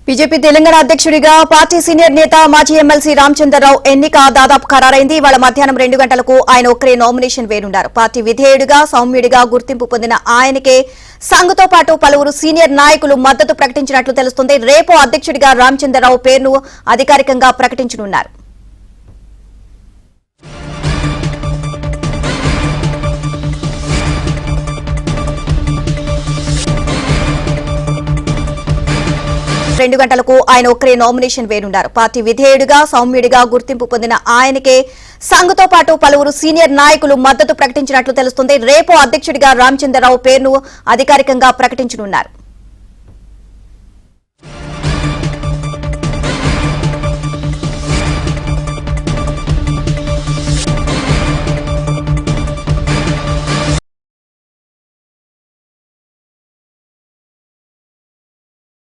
BJP Telangana అధ్యక్షుడిగా party senior నేత మాజీ ఎమ్మెల్సీ రామచంద్రరావు ఎన్నిక దాదాపు ఖరారైంది. ఇవాళ మధ్యాహ్నం 2 గంటలకు ఆయన ఒక్కరే నామినేషన్ వేయనున్నారు. పార్టీ విధేయుడిగా సౌమ్యుడిగా గుర్తింపు పొందిన ఆయనకే సంఘ్తో పాటు పలువురు సీనియర్ నాయకులు మద్దతు ప్రకటించినట్లు తెలుస్తోంది. రేపు అధ్యక్షుడిగా రామచంద్రరావు పేరును అధికారికంగా ప్రకటించనున్నారు. రెండు గంటలకు ఆయన ఒక్కరే నామినేషన్ వేయనున్నారు. పార్టీ విధేయుడిగా సౌమ్యుడిగా గుర్తింపు పొందిన ఆయనకే సంఘ్తో పాటు పలువురు సీనియర్ నాయకులు మద్దతు ప్రకటించినట్లు తెలుస్తోంది. రేపు అధ్యక్షుడిగా రామచంద్రరావు పేరును అధికారికంగా ప్రకటించనున్నారు.